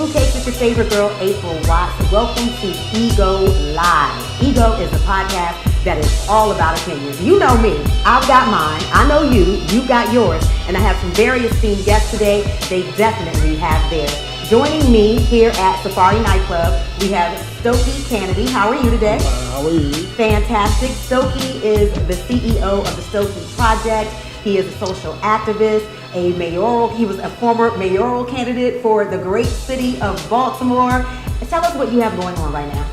Table Cakes with your favorite girl, April Watts. Welcome to Ego Live. Ego is a podcast that is all about opinions. You know me. I've got mine. I know you. You've got yours. And I have some very esteemed guests today. They definitely have theirs. Joining me here at Safari Nightclub, we have Stokey Cannady. How are you today? How are you? Fantastic. Stokey is the CEO of the Stokey Project. He is a social activist, he was a former mayoral candidate for the great city of Baltimore. Tell us what you have going on right now.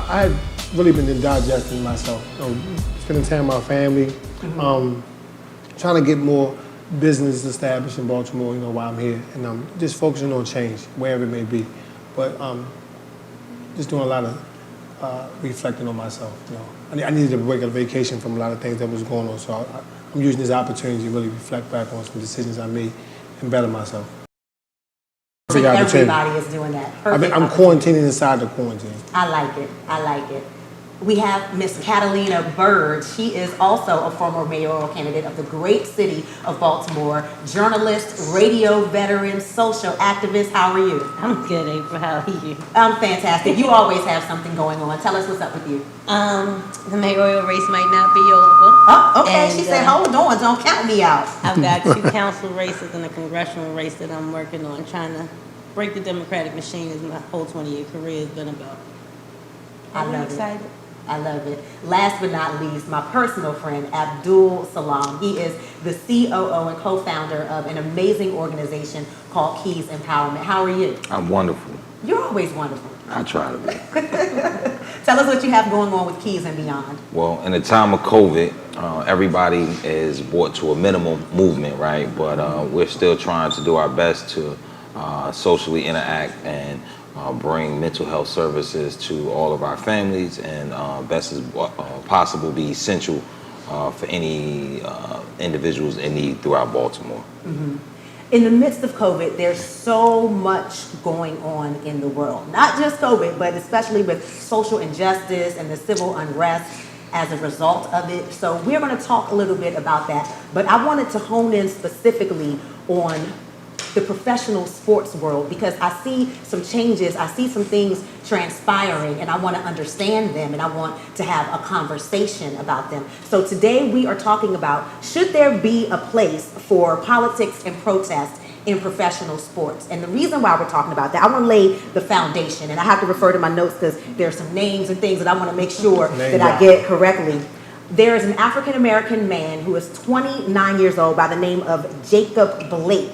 I've really been digesting myself, spending time with my family, trying to get more business established in Baltimore, while I'm here, and just focusing on change, wherever it may be. But just doing a lot of reflecting on myself. I needed a break, a vacation from a lot of things that was going on, so I'm using this opportunity to really reflect back on some decisions I made and better myself. Everybody is doing that. I'm quarantining inside the quarantine. I like it. I like it. We have Miss Catalina Byrd. She is also a former mayoral candidate of the great city of Baltimore, journalist, radio veteran, social activist. How are you? I'm good, April. How are you? I'm fantastic. You always have something going on. Tell us what's up with you. The mayoral race might not be over. Oh, okay. She said, hold on, don't count me out. I've got 2 council races and a congressional race that I'm working on, trying to break the Democratic machine as my whole 20-year career has been about. I'm excited. I love it. Last but not least, my personal friend, Abdul-Salaam. He is the COO and co-founder of an amazing organization called Keys Empowerment. How are you? I'm wonderful. You're always wonderful. I try to be. Tell us what you have going on with Keys and beyond. Well, in the time of COVID, everybody is brought to a minimum movement, right? But we're still trying to do our best to socially interact and bring mental health services to all of our families, and best as possible be essential for any individuals in need throughout Baltimore. Mm-hmm. In the midst of COVID, there's so much going on in the world. Not just COVID, but especially with social injustice and the civil unrest as a result of it. So we're going to talk a little bit about that. But I wanted to hone in specifically on the professional sports world, because I see some changes, I see some things transpiring, and I want to understand them, and I want to have a conversation about them. So today we are talking about, should there be a place for politics and protest in professional sports? And the reason why we're talking about that, I want to lay the foundation, and I have to refer to my notes because there are some names and things that I want to make sure that I get correctly. There is an African-American man who is 29 years old by the name of Jacob Blake.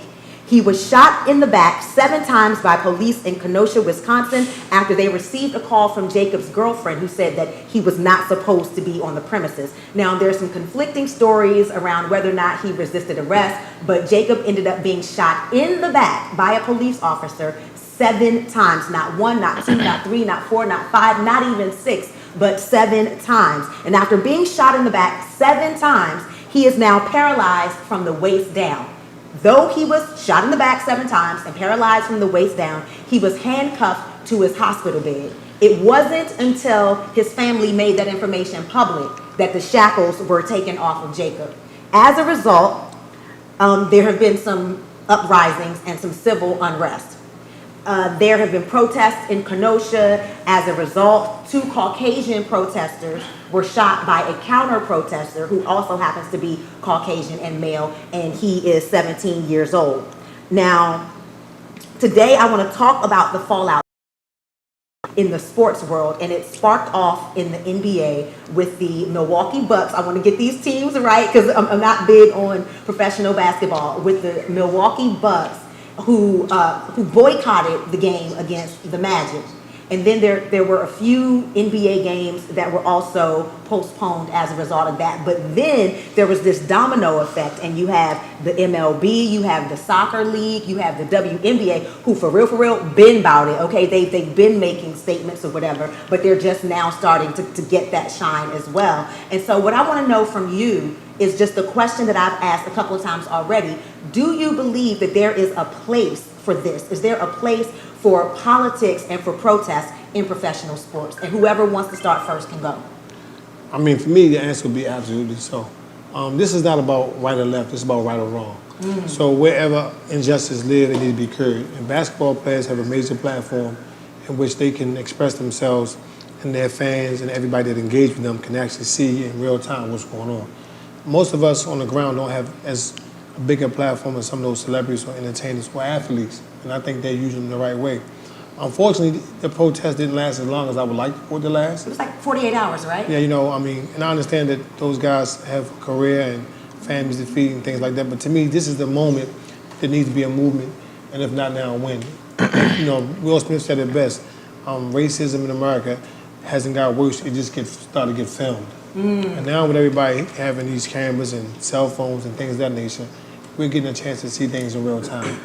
He was shot in the back 7 times by police in Kenosha, Wisconsin, after they received a call from Jacob's girlfriend who said that he was not supposed to be on the premises. Now, there's some conflicting stories around whether or not he resisted arrest, but Jacob ended up being shot in the back by a police officer 7 times. Not 1, not 2, not 3, not 4, not 5, not even 6, but 7 times. And after being shot in the back 7 times, he is now paralyzed from the waist down. Though he was shot in the back 7 times and paralyzed from the waist down, he was handcuffed to his hospital bed. It wasn't until his family made that information public that the shackles were taken off of Jacob. As a result, there have been some uprisings and some civil unrest. There have been protests in Kenosha. As a result, 2 Caucasian protesters were shot by a counter-protester who also happens to be Caucasian and male, and he is 17 years old. Now, today I want to talk about the fallout in the sports world, and it sparked off in the NBA with the Milwaukee Bucks. I want to get these teams right because I'm not big on professional basketball. With the Milwaukee Bucks, who boycotted the game against the Magic. And then there were a few NBA games that were also postponed as a result of that. But then there was this domino effect, and you have the MLB, you have the soccer league, you have the WNBA, who for real, been about it, okay? They've been making statements or whatever, but they're just now starting to get that shine as well. And so what I want to know from you is just the question that I've asked a couple of times already. Do you believe that there is a place for this? Is there a place for politics and for protests in professional sports? And whoever wants to start first can go. I mean, for me, the answer would be absolutely so. This is not about right or left. It's about right or wrong. So wherever injustice live, they need to be cured. And basketball players have a major platform in which they can express themselves, and their fans and everybody that engage with them can actually see in real time what's going on. Most of us on the ground don't have as a bigger platform as some of those celebrities or entertainers or athletes, and I think they're using them the right way. Unfortunately, the protest didn't last as long as I would like for it to last. It was like 48 hours, right? Yeah, I mean, and I understand that those guys have a career and families to feed and things like that, but to me, this is the moment that needs to be a movement, and if not now, when? Will Smith said it best, racism in America hasn't got worse, it just started to get filmed. And now with everybody having these cameras and cell phones and things of that nature, we're getting a chance to see things in real time.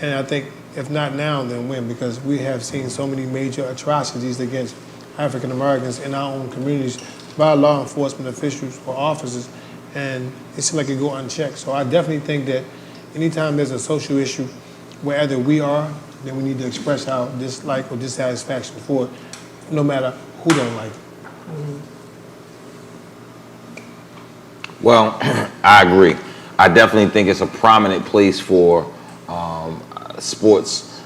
And I think if not now, then when? Because we have seen so many major atrocities against African Americans in our own communities by law enforcement officials or officers, and it seems like it go unchecked. So I definitely think that anytime there's a social issue, wherever we are, then we need to express our dislike or dissatisfaction for it, no matter who don't like it. Well, I agree. I definitely think it's a prominent place for sports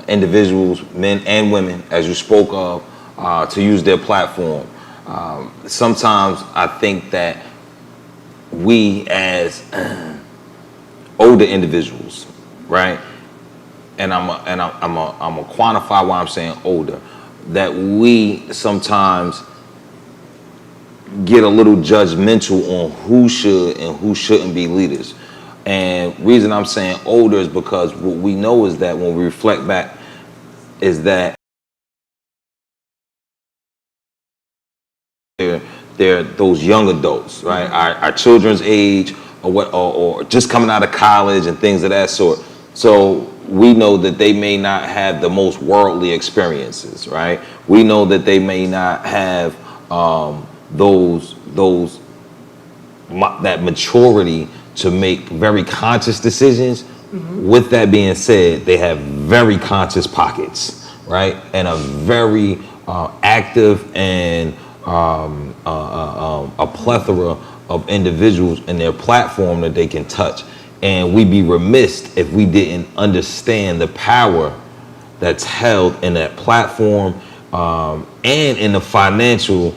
individuals, men and women, as you spoke of, to use their platform. Sometimes I think that we as older individuals, right? And I'm a quantify why I'm saying older, that we sometimes get a little judgmental on who should and who shouldn't be leaders. And reason I'm saying older is because what we know is that when we reflect back is that they're those young adults, right? Our children's age or just coming out of college and things of that sort. So we know that they may not have the most worldly experiences, right? We know that they may not have that maturity to make very conscious decisions. With that being said, they have very conscious pockets, right? And a very active and a plethora of individuals in their platform that they can touch. And we'd be remiss if we didn't understand the power that's held in that platform and in the financial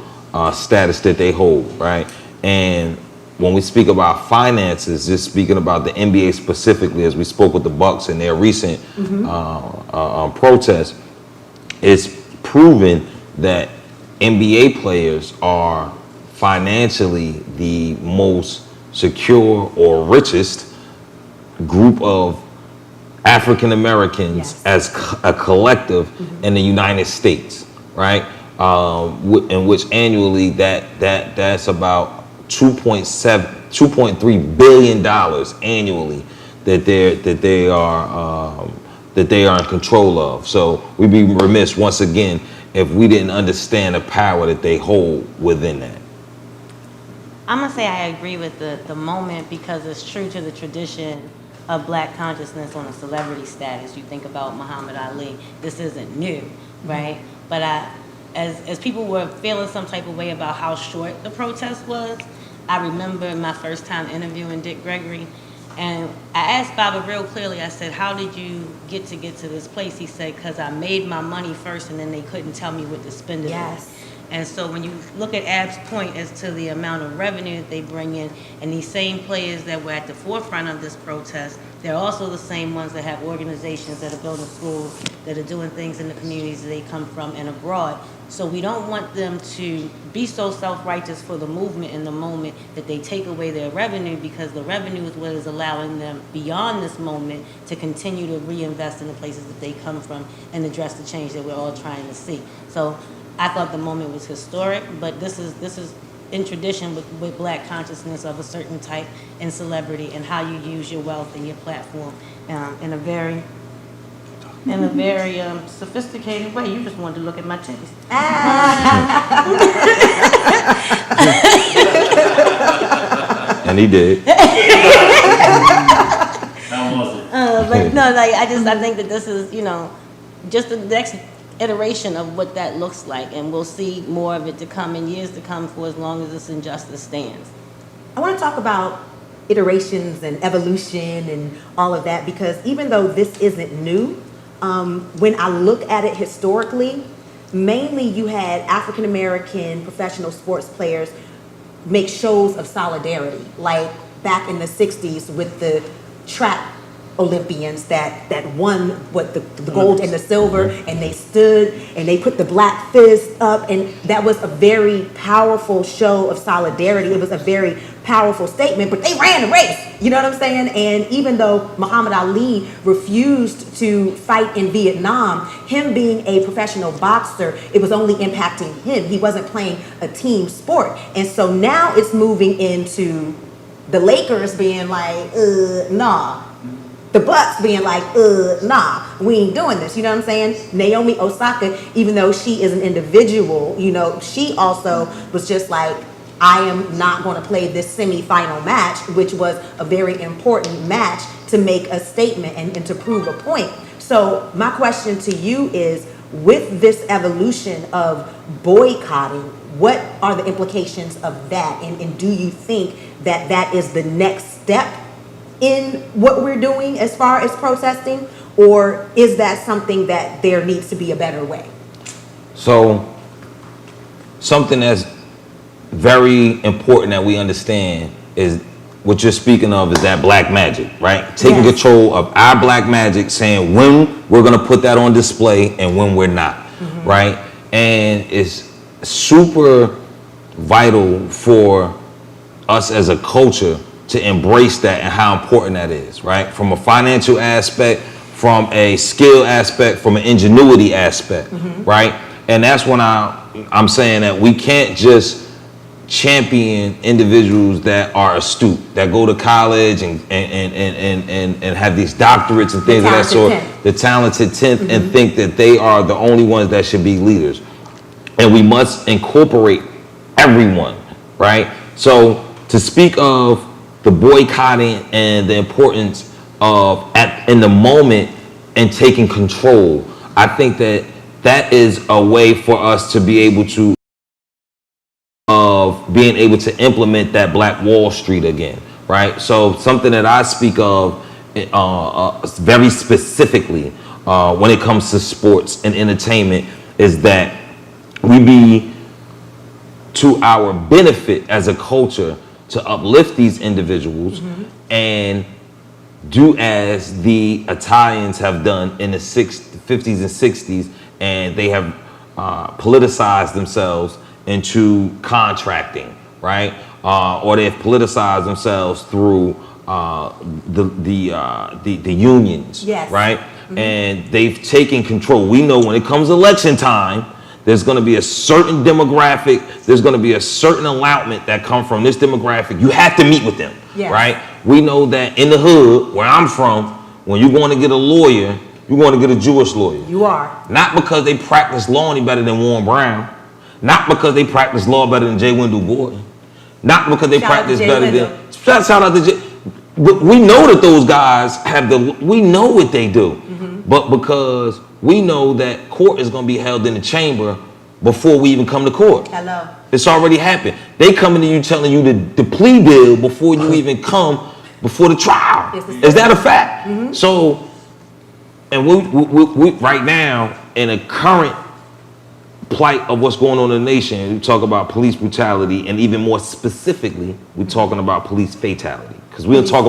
status that they hold, right? And when we speak about finances, just speaking about the NBA specifically, as we spoke with the Bucks in their recent protest, it's proven that NBA players are financially the most secure or richest group of African Americans as a collective in the United States, right? In which annually that's about $2.3 billion annually that they are in control of. So we'd be remiss once again if we didn't understand the power that they hold within that. I'm gonna say I agree with the moment because it's true to the tradition of black consciousness on a celebrity status. You think about Muhammad Ali, this isn't new, right? But as people were feeling some type of way about how short the protest was, I remember my first time interviewing Dick Gregory, and I asked Baba real clearly, I said, how did you get to this place? He said, because I made my money first and then they couldn't tell me what to spend it on. And so when you look at Ab's point as to the amount of revenue that they bring in, and these same players that were at the forefront of this protest, they're also the same ones that have organizations that are building schools, that are doing things in the communities that they come from and abroad. So we don't want them to be so self-righteous for the movement in the moment that they take away their revenue, because the revenue is what is allowing them beyond this moment to continue to reinvest in the places that they come from and address the change that we're all trying to see. So I thought the moment was historic, but this is in tradition with black consciousness of a certain type and celebrity and how you use your wealth and your platform in a very sophisticated way. You just wanted to look at my titties. And he did. How was it? But no, I think that this is, just the next iteration of what that looks like, and we'll see more of it to come in years to come for as long as this injustice stands. I want to talk about iterations and evolution and all of that, because even though this isn't new, when I look at it historically, mainly you had African American professional sports players make shows of solidarity, like back in the 60s with the track Olympians that won the gold and the silver, and they stood and they put the black fist up, and that was a very powerful show of solidarity. It was a very powerful statement, but they ran the race, you know what I'm saying? And even though Muhammad Ali refused to fight in Vietnam, him being a professional boxer, it was only impacting him. He wasn't playing a team sport. And so now it's moving into the Lakers being like, nah. The Bucks being like, nah, we ain't doing this. You know what I'm saying? Naomi Osaka, even though she is an individual, you know, she also was just like, I am not going to play this semi-final match, which was a very important match to make a statement and to prove a point. So my question to you is, with this evolution of boycotting, what are the implications of that? And do you think that that is the next step in what we're doing as far as protesting, or is that something that there needs to be a better way? So something that's very important that we understand is what you're speaking of is that black magic, right? Taking Yes. control of our black magic, saying when we're going to put that on display and when we're not, right? And it's super vital for us as a culture to embrace that and how important that is, right? From a financial aspect, from a skill aspect, from an ingenuity aspect, right? And that's when I'm saying that we can't just champion individuals that are astute, that go to college and have these doctorates and things of that sort, the talented 10th, and think that they are the only ones that should be leaders. And we must incorporate everyone, right? So to speak of the boycotting and the importance of in the moment and taking control, I think that that is a way for us to be able to implement that Black Wall Street again, right? So something that I speak of very specifically when it comes to sports and entertainment is that we be to our benefit as a culture to uplift these individuals and do as the Italians have done in the 50s and 60s, and they have politicized themselves into contracting, right? Or they've politicized themselves through the unions, Yes. right? And they've taken control. We know when it comes election time, there's going to be a certain demographic, there's going to be a certain allotment that come from this demographic. You have to meet with them, Yes. right? We know that in the hood, where I'm from, when you're going to get a lawyer, you're going to get a Jewish lawyer. You are. Not because they practice law any better than Warren Brown. Not because they practice law better than J. Wendell Gordon. Not because they Shout out to practice Jay better Wendell. than... Shout out to J. But we know that those guys have we know what they do. But because we know that court is going to be held in the chamber before we even come to court. Hello. It's already happened. They coming to you telling you the plea deal before you even come before the trial. Is that a fact? So, and we right now in a current plight of what's going on in the nation, we talk about police brutality, and even more specifically, we're talking about police fatality. Because we don't talk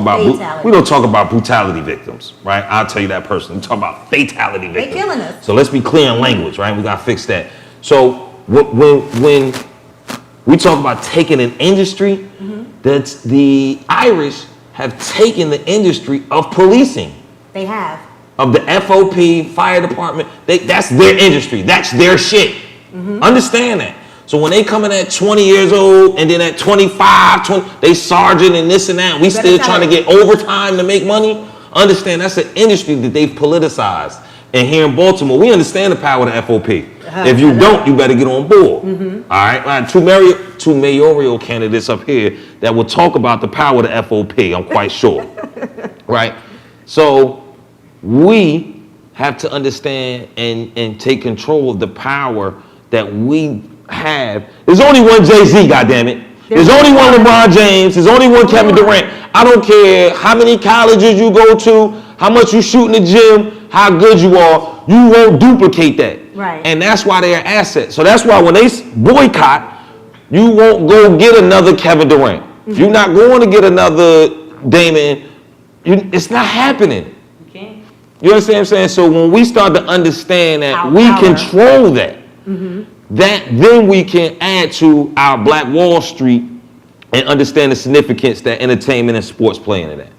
about brutality victims, right? I'll tell you that personally. We talk about fatality victims. They killing us. So let's be clear in language, right? We gotta fix that. So when we talk about taking an industry, that's the Irish have taken the industry of policing. They have. Of the FOP, fire department, that's their industry. That's their shit. Understand that. So when they coming at 20 years old and then at 25, 20, they sergeant and this and that, we still trying to get overtime to make money. Understand that's an industry that they've politicized. And here in Baltimore, we understand the power of the FOP. If you don't, you better get on board. All right, I have two mayoral candidates up here that will talk about the power of the FOP, I'm quite sure. Right? So we have to understand and take control of the power that we have. There's only one Jay-Z, goddammit. There's only one LeBron James. There's only one Kevin Durant. I don't care how many colleges you go to, how much you shoot in the gym, how good you are. You won't duplicate that. Right. And that's why they're an asset. So that's why when they boycott, you won't go get another Kevin Durant. You're not going to get another Damon. It's not happening. Okay. You understand what I'm saying? So when we start to understand that Our we power. control that, then we can add to our Black Wall Street and understand the significance that entertainment and sports play into that.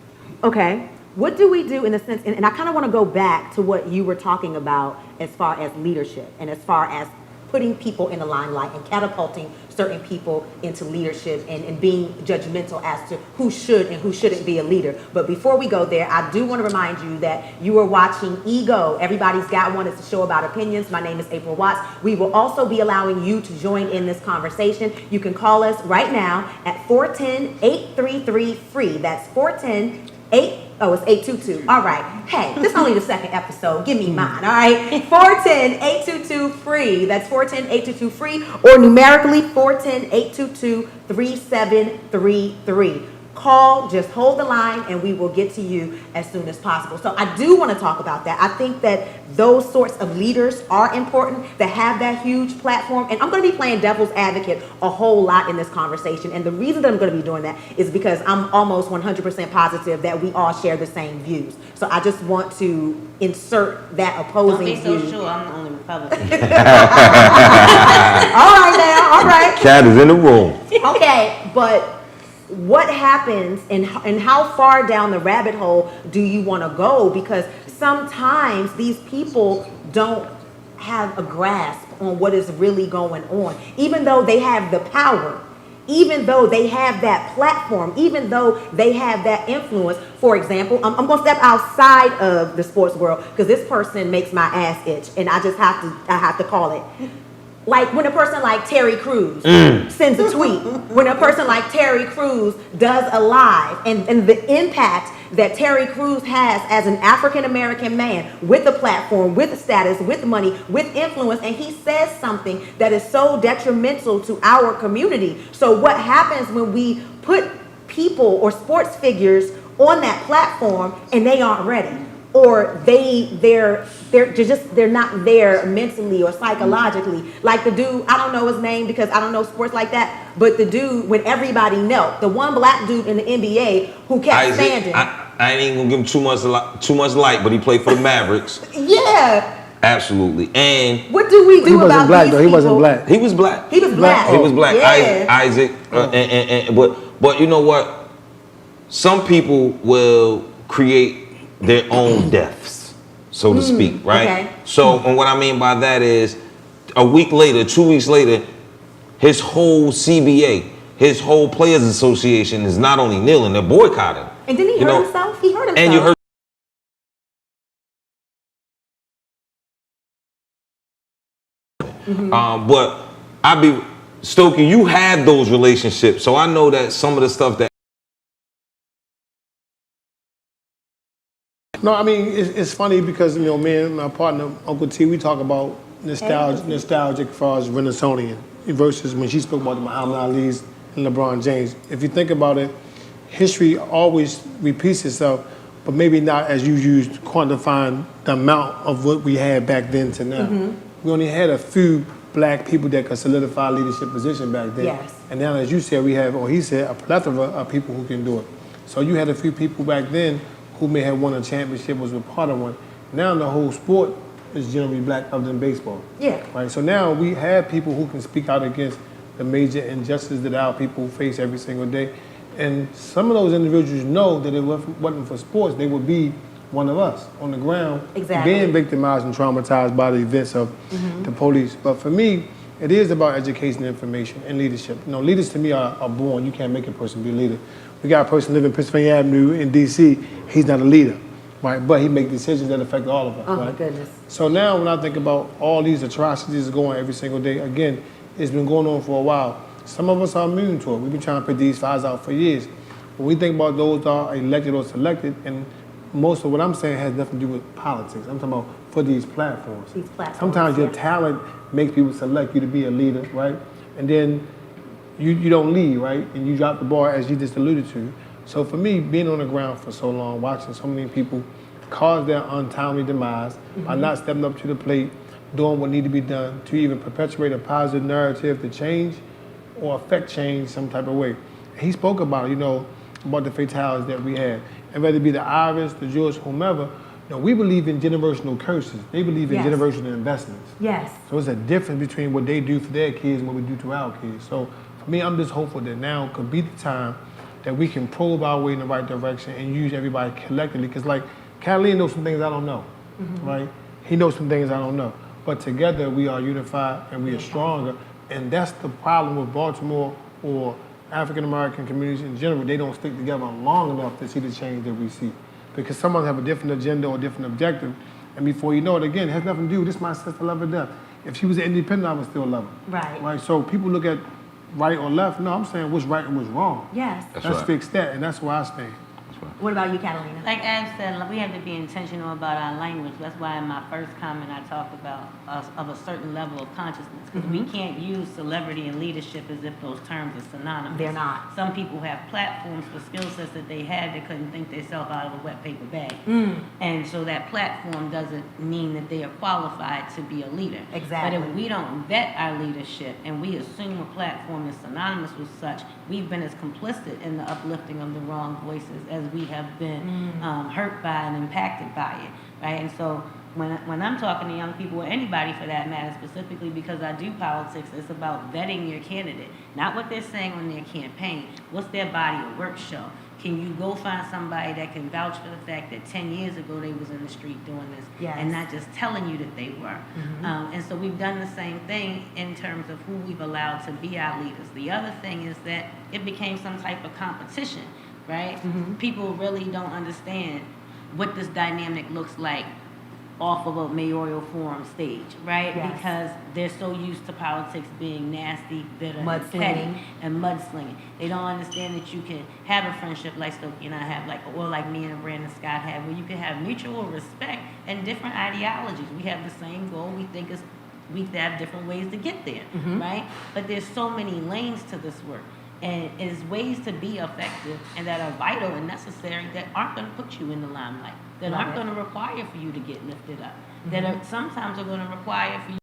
Okay. What do we do in the sense, and I kind of want to go back to what you were talking about as far as leadership and as far as putting people in the limelight and catapulting certain people into leadership and being judgmental as to who should and who shouldn't be a leader. But before we go there, I do want to remind you that you are watching Ego. Everybody's Got One. It's a show about opinions. My name is April Watts. We will also be allowing you to join in this conversation. You can call us right now at 410-833-FREE. That's 410-8. Oh, it's 822. All right. Hey, this is only the second episode. Give me mine. All right. 410-822-FREE. That's 410-822-FREE, or numerically 410-822-3733. Call, just hold the line, and we will get to you as soon as possible. So I do want to talk about that. I think that those sorts of leaders are important that have that huge platform. And I'm going to be playing devil's advocate a whole lot in this conversation. And the reason that I'm going to be doing that is because I'm almost 100% positive that we all share the same views. So I just want to insert that opposing view. Don't be so sure I'm the only Republican. All right now, all right. Cat is in the room. Okay, but what happens and how far down the rabbit hole do you want to go? Because sometimes these people don't have a grasp on what is really going on, even though they have the power, even though they have that platform, even though they have that influence. For example, I'm going to step outside of the sports world because this person makes my ass itch, and I have to call it. Like when a person like Terry Crews sends a tweet, when a person like Terry Crews does a live, and the impact that Terry Crews has as an African-American man with a platform, with status, with money, with influence, and he says something that is so detrimental to our community. So what happens when we put people or sports figures on that platform and they aren't ready? Or they're not there mentally or psychologically. Like the dude, I don't know his name because I don't know sports like that, but the dude when everybody knelt, the one black dude in the NBA who kept standing. I ain't even gonna give him too much light, but he played for the Mavericks. Yeah. Absolutely. And what do we do about black, these though. people? He wasn't black. he was black. He was black. He was black. Yeah. Isaac. But you know what? Some people will create their own deaths, so to speak, right? Okay. So, and what I mean by that is, a week later, 2 weeks later, his whole CBA, his whole Players Association is not only kneeling, they're boycotting. And didn't he hurt himself? He hurt himself. And you heard. But Stokey, you have those relationships, so I know that some of the stuff that. No, I mean, it's funny because, me and my partner, Uncle T, we talk about nostalgic as far as Renaissance versus when she spoke about the Muhammad Ali's and LeBron James. If you think about it, history always repeats itself, but maybe not as you used quantifying the amount of what we had back then to now. We only had a few black people that could solidify leadership position back then. Yes. And now, as you said, we have, or he said, a plethora of people who can do it. So you had a few people back then who may have won a championship, was a part of one. Now the whole sport is generally black other than baseball. Yeah. Right. So now we have people who can speak out against the major injustices that our people face every single day. And some of those individuals know that if it wasn't for sports, they would be one of us on the ground, Exactly. being victimized and traumatized by the events of the police. But for me, it is about education, information, and leadership. Leaders to me are born. You can't make a person be a leader. We got a person living in Pennsylvania Avenue in D.C. He's not a leader, right? But he makes decisions that affect all of us, Oh right? my goodness. So now when I think about all these atrocities going every single day, again, it's been going on for a while. Some of us are immune to it. We've been trying to put these fires out for years. When we think about those that are elected or selected, and most of what I'm saying has nothing to do with politics. I'm talking about for these platforms. These platforms, Sometimes your yeah. talent makes people select you to be a leader, right? And then you don't lead, right? And you drop the ball, as you just alluded to. So for me, being on the ground for so long, watching so many people cause their untimely demise by not stepping up to the plate, doing what need to be done to even perpetuate a positive narrative to change or affect change some type of way. He spoke about, about the fatalities that we had. And whether it be the Irish, the Jewish, whomever, we believe in generational curses. They believe in generational investments. Yes. So it's a difference between what they do for their kids and what we do to our kids. So for me, I'm just hopeful that now could be the time that we can probe our way in the right direction and use everybody collectively. Because like, Catalina knows some things I don't know, right? He knows some things I don't know. But together we are unified and we are stronger. And that's the problem with Baltimore or African-American communities in general. They don't stick together long enough to see the change that we see. Because someone have a different agenda or a different objective. And before you know it, again, it has nothing to do with this my sister, love her death. If she was an independent, I would still love her. Right. Right. So people look at right or left. No, I'm saying what's right and what's wrong. Yes. Let's fix that. And that's where I stand. What about you, Catalina? Like Ab said, we have to be intentional about our language. That's why in my first comment I talked about of a certain level of consciousness, because we can't use celebrity and leadership as if those terms are synonymous. They're not. Some people have platforms for skill sets that they had that couldn't think themselves out of a wet paper bag. And so that platform doesn't mean that they are qualified to be a leader. Exactly. But if we don't vet our leadership and we assume a platform is synonymous with such, we've been as complicit in the uplifting of the wrong voices as we have been hurt by and impacted by it, right? And so when I'm talking to young people, or anybody for that matter, specifically because I do politics, it's about vetting your candidate, not what they're saying on their campaign. What's their body of work show? Can you go find somebody that can vouch for the fact that 10 years ago they was in the street doing this, and not just telling you that they were? And so we've done the same thing in terms of who we've allowed to be our leaders. The other thing is that it became some type of competition, right? People really don't understand what this dynamic looks like off of a mayoral forum stage, right? Yes. Because they're so used to politics being nasty, bitter, and Mudslinging. petty, and mudslinging. They don't understand that you can have a friendship like Stokey and I have, or like me and Brandon Scott have, where you can have mutual respect and different ideologies. We have the same goal. We have different ways to get there, right? But there's so many lanes to this work. And it's ways to be effective and that are vital and necessary that aren't going to put you in the limelight, that aren't going to require for you to get lifted up, that are sometimes are going to require for you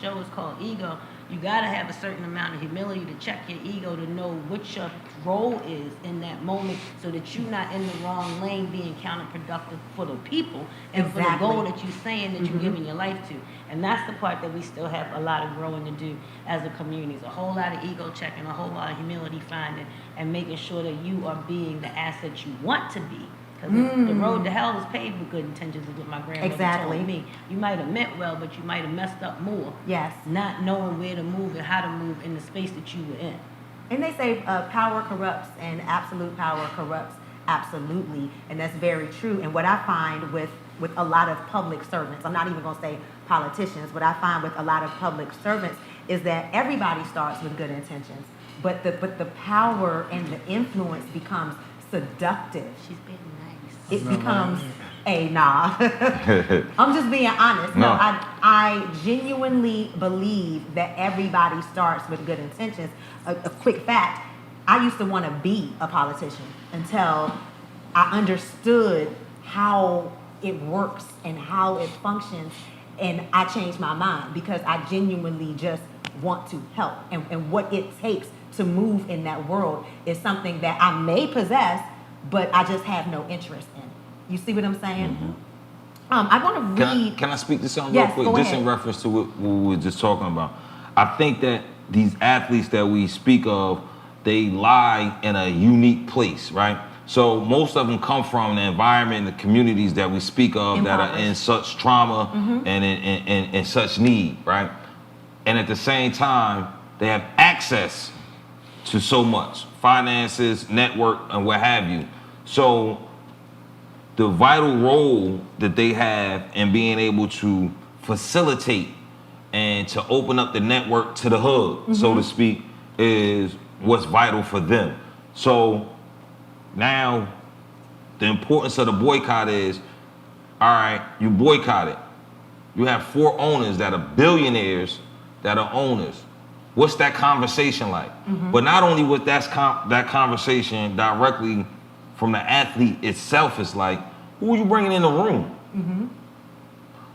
show is called Ego. You got to have a certain amount of humility to check your ego to know what your role is in that moment so that you're not in the wrong lane being counterproductive for the people and for the goal that you're saying that you're giving your life to. And that's the part that we still have a lot of growing to do as a community. It's a whole lot of ego checking, a whole lot of humility finding, and making sure that you are being the asset you want to be. Because the road to hell is paved with good intentions, is what my grandmother told me. You might have meant well, but you might have messed up more. Yes. Not knowing where to move and how to move in the space that you were in. And they say power corrupts and absolute power corrupts absolutely. And that's very true. And what I find with a lot of public servants, I'm not even going to say politicians, what I find with a lot of public servants is that everybody starts with good intentions. But the power and the influence becomes seductive. She's being nice. It becomes I'm just being honest. No, I genuinely believe that everybody starts with good intentions. A quick fact, I used to want to be a politician until I understood how it works and how it functions, and I changed my mind because I genuinely just want to help, and what it takes to move in that world is something that I may possess, but I just have no interest in. You see what I'm saying? I want to read. Can I speak to something Yes, real quick? go Just ahead. in reference to what we were just talking about. I think that these athletes that we speak of, they lie in a unique place, right? So most of them come from the environment and the communities that we speak of that are in such trauma and in such need, right? And at the same time, they have access to so much, finances, network, and what have you. So the vital role that they have in being able to facilitate and to open up the network to the hood, so to speak, is what's vital for them. So Now, the importance of the boycott is, all right, you boycott it. You have 4 owners that are billionaires that are owners. What's that conversation like? But not only with that conversation directly from the athlete itself, it's like, who are you bringing in the room?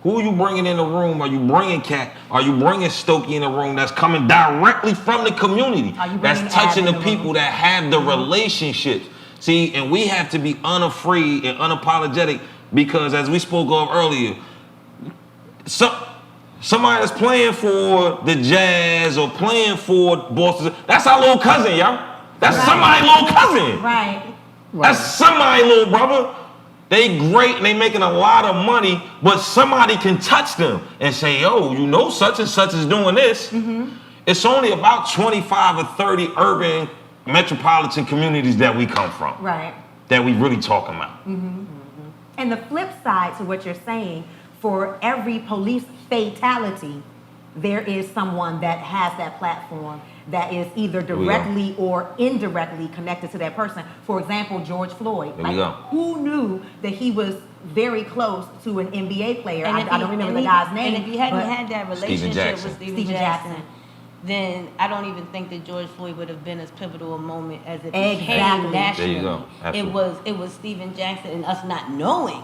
Who are you bringing in the room? Are you bringing Cat? Are you bringing Stokey in the room that's coming directly from the community? That's touching the people that have the relationships. See, and we have to be unafraid and unapologetic because as we spoke of earlier, somebody that's playing for the Jazz or playing for Boston, that's our little cousin, y'all. That's somebody's little cousin. Right. That's somebody's little brother. They great and they making a lot of money, but somebody can touch them and say, yo, you know such and such is doing this. It's only about 25 or 30 urban metropolitan communities that we come from. Right. That we really talking about. And the flip side to what you're saying, for every police fatality, there is someone that has that platform that is either directly or indirectly connected to that person. For example, George Floyd. There we go. Who knew that he was very close to an NBA player? And I don't remember the guy's name. And if he hadn't had that relationship with Stephen Jackson, then I don't even think that George Floyd would have been as pivotal a moment as it became nationally. There you go. Absolutely. It was Stephen Jackson and us not knowing,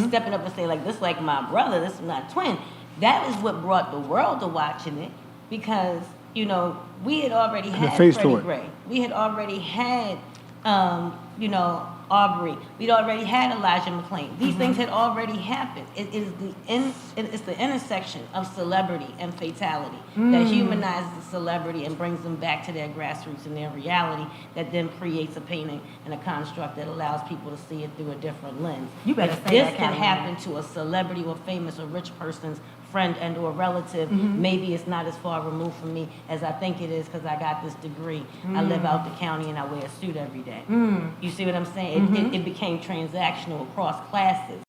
stepping up and saying like, this is like my brother, this is my twin. That is what brought the world to watching it, because you know we had already had Freddie Gray, we had already had Aubrey, we'd already had Elijah McClain. These things had already happened. It is it's the intersection of celebrity and fatality that humanizes the celebrity and brings them back to their grassroots and their reality, that then creates a painting and a construct that allows people to see it through a different lens. You better if say this that, can Catalina. happen to a celebrity or famous or rich person's friend and or relative, maybe it's not as far removed from me as I think it is because I got this degree. I live out the county and I wear a suit every day. You see what I'm saying? It became transactional across classes.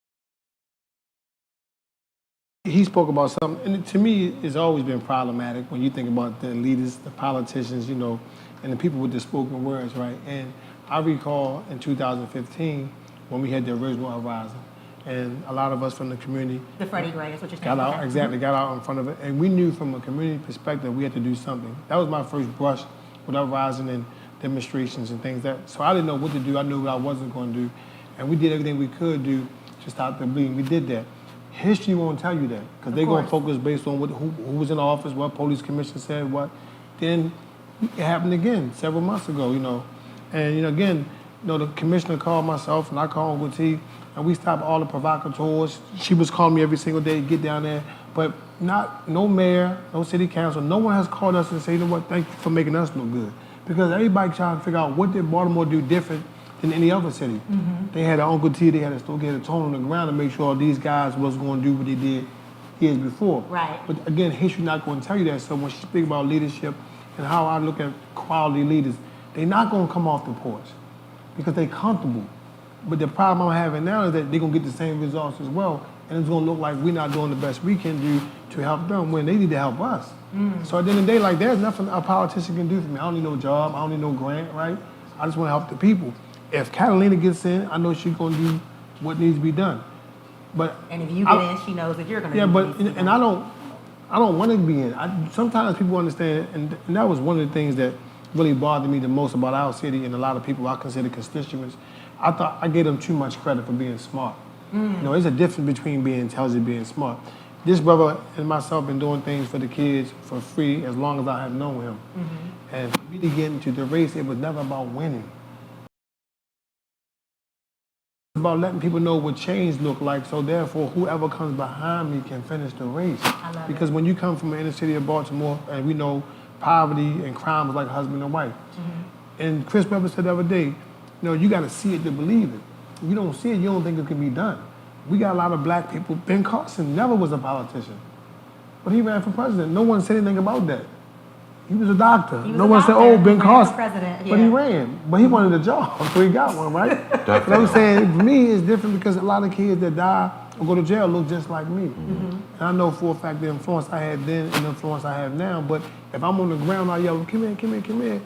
He spoke about something, and to me, it's always been problematic when you think about the leaders, the politicians, you know, and the people with the spoken words, right? And I recall in 2015 when we had the original uprising, and a lot of us from the community The Freddie Gray is what you're saying. got out, got out in front of it, and we knew from a community perspective we had to do something. That was my first brush with uprising and demonstrations and things so I didn't know what to do. I knew what I wasn't going to do, and we did everything we could do to stop the bleeding. We did that. History won't tell you that because they're going to focus based on who was in office, what police commission said, what. Then it happened again several months ago, you know, and again, the commissioner called myself and I called Uncle T, and we stopped all the provocateurs. She was calling me every single day, get down there, but no mayor, no city council, no one has called us and said, you know what, thank you for making us look good. Because everybody trying to figure out what did Baltimore do different than any other city. They had an Uncle T, they had a Stokey, had a tone on the ground to make sure these guys was going to do what they did years before. Right. But again, history not going to tell you that. So when she speaks about leadership and how I look at quality leaders, they're not going to come off the porch because they're comfortable. But the problem I'm having now is that they're going to get the same results as well, and it's going to look like we're not doing the best we can do to help them when they need to help us. So at the end of the day, like, there's nothing a politician can do for me. I don't need no job. I don't need no grant, right? I just want to help the people. If Catalina gets in, I know she's going to do what needs to be done. And if you get in, she knows that you're going to do what needs to be done. I don't want to be in. Sometimes people understand, and that was one of the things that really bothered me the most about our city and a lot of people I consider constituents. I thought I gave them too much credit for being smart. There's a difference between being intelligent and being smart. This brother and myself been doing things for the kids for free as long as I have known him. And for me to get into the race, it was never about winning. It's about letting people know what change look like, so therefore whoever comes behind me can finish the race. Because when you come from the inner city of Baltimore, and we know poverty and crime is like husband and wife. And Chris Webber said the other day, you got to see it to believe it. If you don't see it, you don't think it can be done. We got a lot of black people. Ben Carson never was a politician, but he ran for president. No one said anything about that. He was a doctor. No one said, "Oh, Ben Carson." But he ran. But he wanted a job, so he got one, right? But I'm saying, for me, it's different because a lot of kids that die or go to jail look just like me. And I know for a fact the influence I had then and the influence I have now. But if I'm on the ground, I yell, "Come here, come here, come here."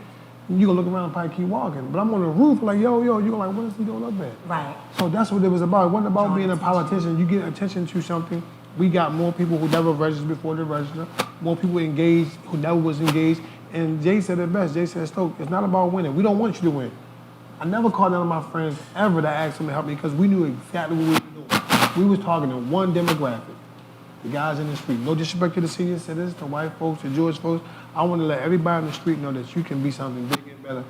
You gonna look around and probably keep walking. But I'm on the roof like, yo, you're like, what is he doing up there? Right. So that's what it was about. It wasn't about Drawing being a attention. politician. You get attention to something. We got more people who never registered before they register, more people engaged who never was engaged. And Jay said it best. Jay said, Stoke, it's not about winning. We don't want you to win. I never called none of my friends ever to ask them to help me because we knew exactly what we were doing. We was targeting one demographic, the guys in the street. No disrespect to the senior citizens, the white folks, the Jewish folks. I want to let everybody in the street know that you can be something bigger and better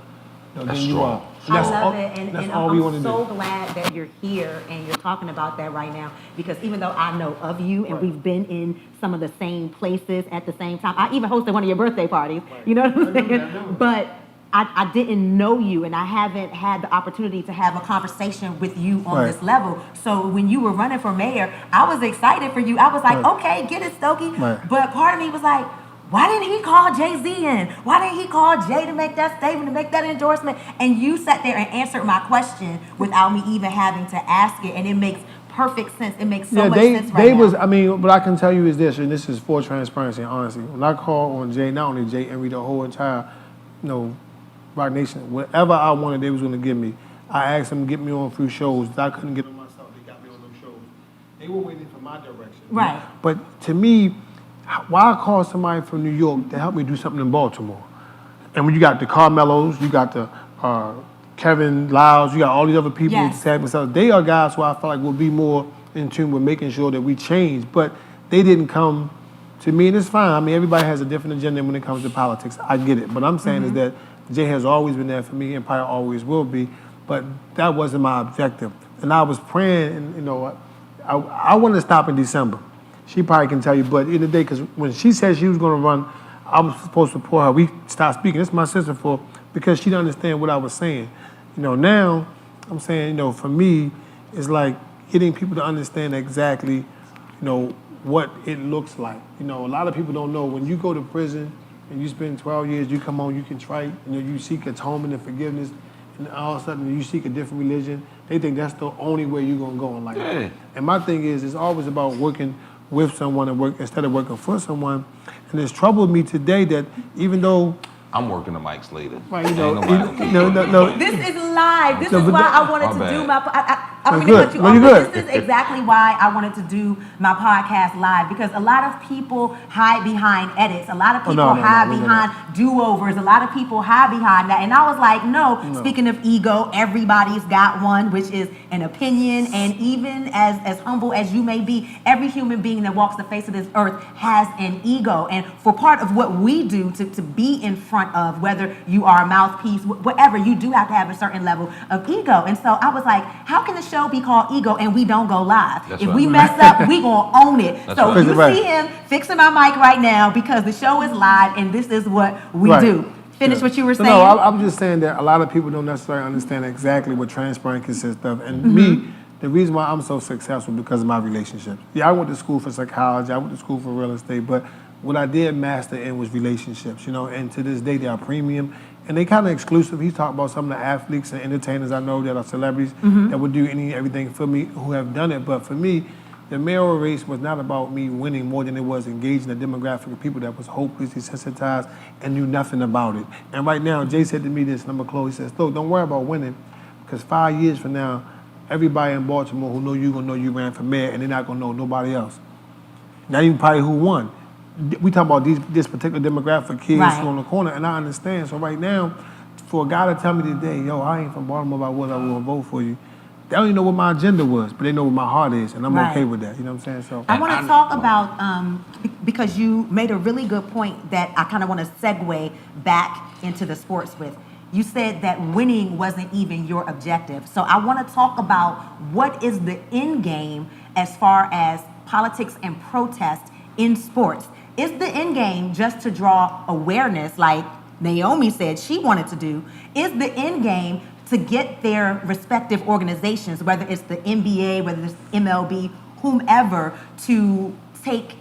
than you strong. are. And I that's love all, it, and that's all we want I'm to so do. glad that you're here and you're talking about that right now, because even though I know of you and Right. we've been in some of the same places at the same time, I even hosted one of your birthday parties, you know what I'm saying? But I didn't know you, and I haven't had the opportunity to have a conversation with you on Right. this level. So when you were running for mayor, I was excited for you. I was like, Right. okay, get it, Stokey. Right. But part of me was like, why didn't he call Jay-Z in? Why didn't he call Jay to make that statement, to make that endorsement? And you sat there and answered my question without me even having to ask it, and it makes perfect sense. It makes so much sense right now. I mean, what I can tell you is this, and this is for transparency and honesty. When I call on Jay, not only Jay, Henry, the whole entire, Rock Nation, whatever I wanted, they was going to give me. I asked them to get me on a few shows that I couldn't get on myself. They got me on them shows. They were waiting for my direction. Right. But to me, why call somebody from New York to help me do something in Baltimore? And when you got the Carmelos, you got the Kevin Lyles, you got all these other people, Yes. they are guys who I feel like will be more in tune with making sure that we change. But they didn't come to me, and it's fine. I mean, everybody has a different agenda when it comes to politics. I get it. But I'm saying is that Jay has always been there for me and probably always will be. But that wasn't my objective. And I was praying, and I wanted to stop in December. She probably can tell you, but in the day, because when she said she was going to run, I was supposed to support her. We stopped speaking. This is my sister because she didn't understand what I was saying. Now I'm saying, for me, it's like getting people to understand exactly, what it looks like. A lot of people don't know when you go to prison and you spend 12 years, you come home, you contrite, you seek atonement and forgiveness, and all of a sudden you seek a different religion. They think that's the only way you're gonna go in life. Yeah. And my thing is, it's always about working with someone and work instead of working for someone. And it's troubled me today that even though, I'm working the mics later. right, Ain't nobody gonna keep This is live. This No, is but why that- I wanted My to bad. do my. I'm No, going to good. cut you No, off. you But good. this is exactly why I wanted to do my podcast live, because a lot of people hide behind edits. A lot of people no, hide we know behind do-overs. A lot of people hide behind that. And I was like, no. Speaking of ego, everybody's got one, which is an opinion. And even as humble as you may be, every human being that walks the face of this earth has an ego. And for part of what we do to be in front of, whether you are a mouthpiece, whatever, you do have to have a certain level of ego. And so I was like, how can the show be called Ego and we don't go live? That's If right. we mess up, we gonna own it. That's So right. you Right. see him fixing my mic right now because the show is live and this is what we Right. do. Finish what you were saying. No, I'm just saying that a lot of people don't necessarily understand exactly what transparent consists of. And me, the reason why I'm so successful because of my relationships. Yeah, I went to school for psychology, I went to school for real estate, but what I did master in was relationships, and to this day they are premium. And they kind of exclusive. He's talking about some of the athletes and entertainers I know that are celebrities that would do everything for me who have done it. But for me, the mayoral race was not about me winning more than it was engaging a demographic of people that was hopelessly desensitized and knew nothing about it. And right now, Jay said to me this, and I'm gonna close, he says, look, don't worry about winning, because 5 years from now, everybody in Baltimore who know you gonna know you ran for mayor, and they're not gonna know nobody else. Not even probably who won. We talk about this particular demographic of kids Right. who on the corner, and I understand. So right now, for a guy to tell me today, yo, I ain't from Baltimore, but I was gonna vote for you. They don't even know what my agenda was, but they know what my heart is, and I'm Right. okay with that. You know what I'm saying? So I want to talk about, because you made a really good point that I kind of want to segue back into the sports with. You said that winning wasn't even your objective. So I want to talk about what is the end game as far as politics and protest in sports. Is the end game just to draw awareness, like Naomi said she wanted to do? Is the end game to get their respective organizations, whether it's the NBA, whether it's MLB, whomever, to take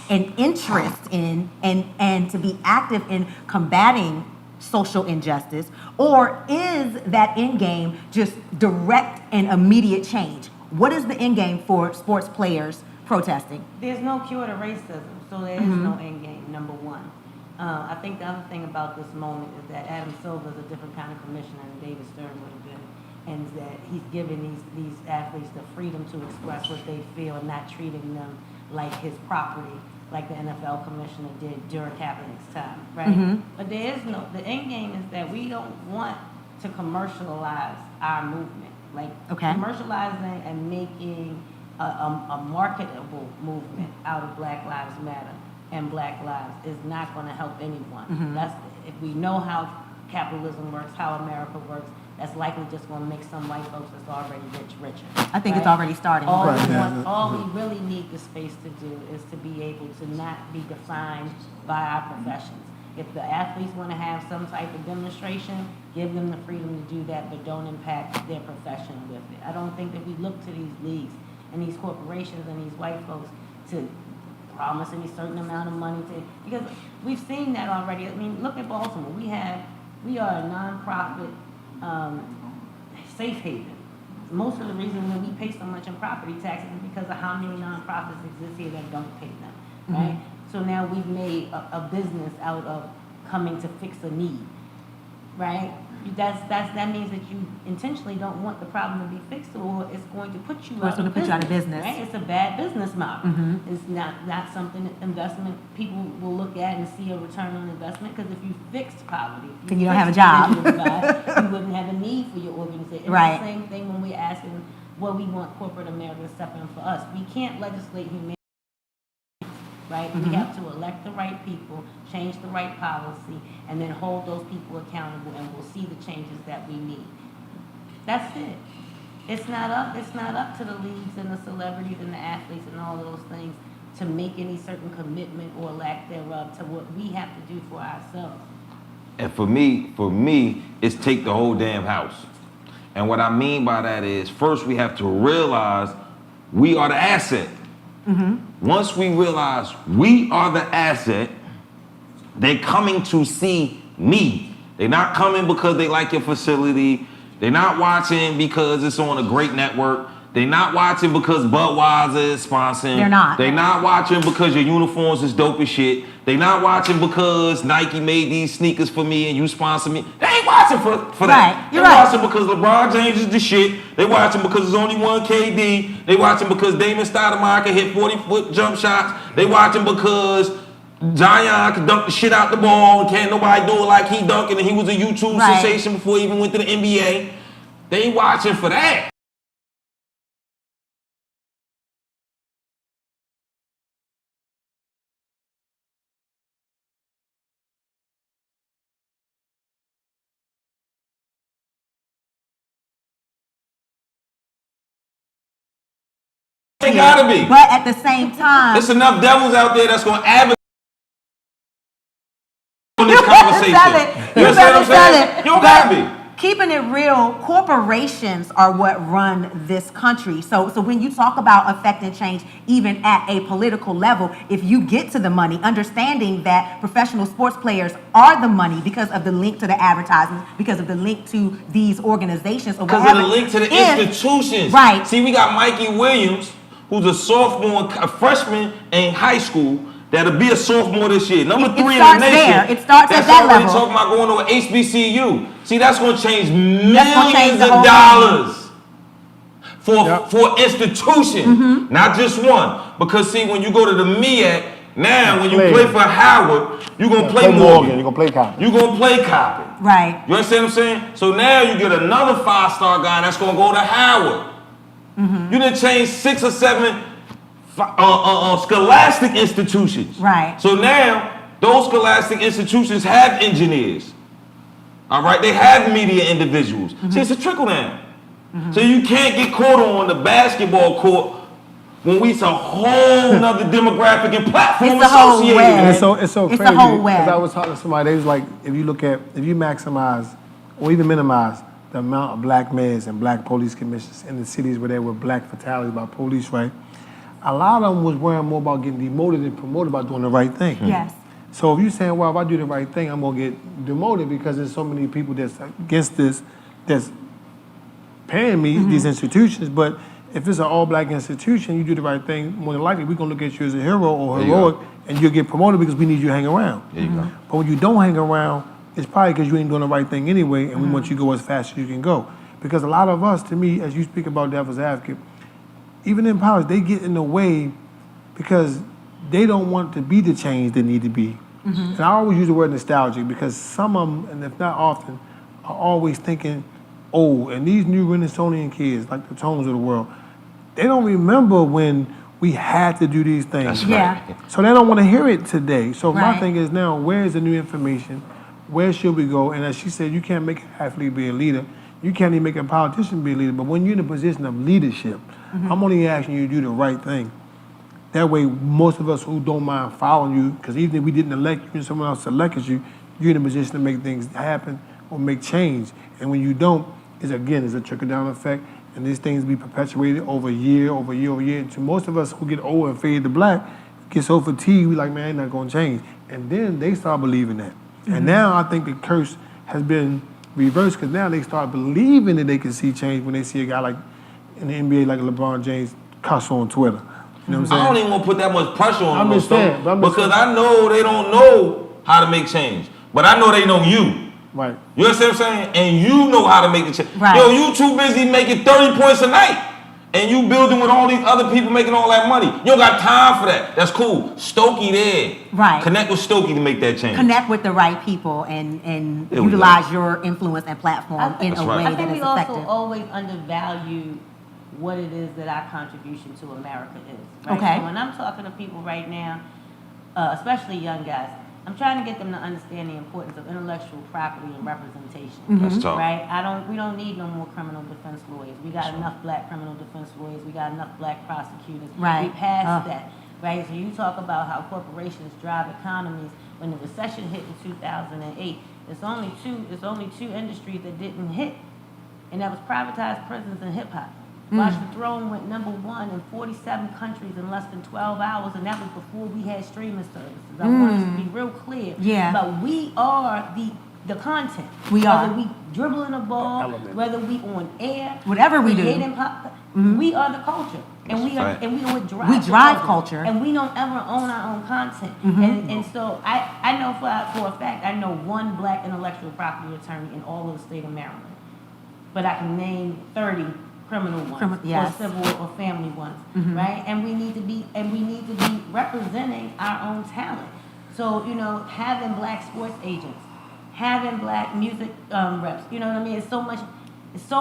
an interest in and to be active in combating social injustice? Or is that end game just direct and immediate change? What is the end game for sports players protesting? There's no cure to racism, so there is no end game, number one. I think the other thing about this moment is that Adam Silver is a different kind of commissioner than David Stern would have been, and that he's giving these athletes the freedom to express what they feel and not treating them like his property, like the NFL commissioner did during Kaepernick's time, right? But there is the end game is that we don't want to commercialize our movement, like commercializing and making a marketable movement out of Black Lives Matter and Black lives is not going to help anyone. That's if we know how capitalism works, how America works, that's likely just going to make some white folks that's already rich richer. I think it's already starting. All we really need the space to do is to be able to not be defined by our professions. If the athletes want to have some type of demonstration, give them the freedom to do that, but don't impact their profession with it. I don't think that we look to these leagues and these corporations and these white folks to promise any certain amount of money to, because we've seen that already. I mean, look at Baltimore. We are a nonprofit safe haven. Most of the reason that we pay so much in property taxes is because of how many nonprofits exist here that don't pay them, right? So now we've made a business out of coming to fix a need, right? That means that you intentionally don't want the problem to be fixed, or it's going to put you out of business. Right? It's a bad business model. It's not something that investment people will look at and see a return on investment. Because if you fixed poverty, then you don't have a job. You wouldn't have a need for your organization. Right. It's the same thing when we're asking what we want corporate America to step in for us. We can't legislate humanity. Right? We have to elect the right people, change the right policy, and then hold those people accountable, and we'll see the changes that we need. That's it. It's not up to the leagues and the celebrities and the athletes and all those things to make any certain commitment or lack thereof to what we have to do for ourselves. And for me, it's take the whole damn house. And what I mean by that is, first we have to realize we are the asset. Once we realize we are the asset, they're coming to see me. They're not coming because they like your facility. They're not watching because it's on a great network. They're not watching because Budweiser is sponsoring. They're not. They're not watching because your uniforms is dope as shit. They're not watching because Nike made these sneakers for me and you sponsor me. They ain't watching for that. They're watching because LeBron James is the shit. They watching because there's only one KD. They watching because Damon Stoudemire can hit 40-foot jump shots. They watching because Zion can dunk the shit out the ball and can't nobody do it like he dunking, and he was a YouTube sensation before he even went to the NBA. They ain't watching for that. They gotta be. But at the same time, there's enough devils out there that's gonna advocate on this conversation. You better sell it. You don't gotta be. Keeping it real, corporations are what run this country. So when you talk about affecting change, even at a political level, if you get to the money, understanding that professional sports players are the money because of the link to the advertisements, because of the link to these organizations, or because whatever. Because of the link to the institutions. Right. See, we got Mikey Williams, who's a sophomore, a freshman in high school, that'll be a sophomore this year. Number 3 in the nation. It starts at that level. That's already talking about going to an HBCU. See, that's going to change millions of dollars for institutions, not just one. Because see, when you go to the MEAC, now when you play for Howard, you're going to play Morgan. You're going to play Coppin. You're going to play Coppin. Right. You understand what I'm saying? So now you get another 5-star guy that's going to go to Howard. You done changed 6 or 7 scholastic institutions. Right. So now, those scholastic institutions have engineers. All right? They have media individuals. See, it's a trickle down. So you can't get caught on the basketball court when we a whole nother demographic and platform associated with it. It's so crazy. It's the whole web. Because I was talking to somebody, they was like, if you maximize or even minimize the amount of black mayors and black police commissioners in the cities where there were black fatalities by police, right? A lot of them was worrying more about getting demoted and promoted by doing the right thing. Yes. So if you're saying, well, if I do the right thing, I'm going to get demoted because there's so many people that's against this, that's paying me, these institutions. But if it's an all-black institution, you do the right thing, more than likely, we're going to look at you as a hero or heroic and you'll get promoted because we need you to hang around. There you go. But when you don't hang around, it's probably because you ain't doing the right thing anyway, and we want you to go as fast as you can go. Because a lot of us, to me, as you speak about devil's advocate, even in politics, they get in the way because they don't want to be the change they need to be. And I always use the word nostalgic because some of them, and if not often, are always thinking, oh, and these new Renaissancean kids, like the Tones of the world, they don't remember when we had to do these things. That's right. Yeah. So they don't want to hear it today. So my Right. thing is now, where is the new information? Where should we go? And as she said, you can't make an athlete be a leader. You can't even make a politician be a leader. But when you're in a position of leadership, I'm only asking you to do the right thing. That way, most of us who don't mind following you, because even if we didn't elect you and someone else elected you, you're in a position to make things happen or make change. And when you don't, it's a trickle-down effect. And these things be perpetuated over year, over year, over year. And to most of us who get old and fade to black, get so fatigued, we like, man, it's not gonna change. And then they start believing that. And now I think the curse has been reversed because now they start believing that they can see change when they see a guy like in the NBA like LeBron James cuss on Twitter. You know what I'm saying? I don't even want to put that much pressure on I'm them, just saying, but I'm just because saying. I know they don't know how to make change, but I know they know you. Right. You understand what I'm saying? And you know how to make a change. Right. Yo, you too busy making 30 points a night. And you building with all these other people making all that money. You don't got time for that. That's cool. Stokey there. Right. Connect with Stokey to make that change. Connect with the right people and There we utilize your influence and platform in That's a right. way I that think is we also effective. always undervalue what it is that our contribution to America is. Right? Okay. So when I'm talking to people right now, especially young guys, I'm trying to get them to understand the importance of intellectual property and representation. That's tough. Right? We don't need no more criminal defense lawyers. We got enough black criminal defense lawyers. We got enough black prosecutors. Right. We passed that. Right? So you talk about how corporations drive economies. When the recession hit in 2008, it's only two industries that didn't hit, and that was privatized prisons and hip hop. Watch the Throne went #1 in 47 countries in less than 12 hours, and that was before we had streaming services. I want us to be real clear. Yeah. But we are the content. We are. Whether we dribbling a ball, Element. whether we on air, Whatever we do. creating we are the culture, and we are, right. and we are what drives We the drive culture. and we don't ever own our own content. And so I know for a fact I know one black intellectual property attorney in all of the state of Maryland, but I can name 30 criminal ones, yes. or civil or family ones, right? And we need to be representing our own talent. So having black sports agents, having black music reps, you know what I mean? It's so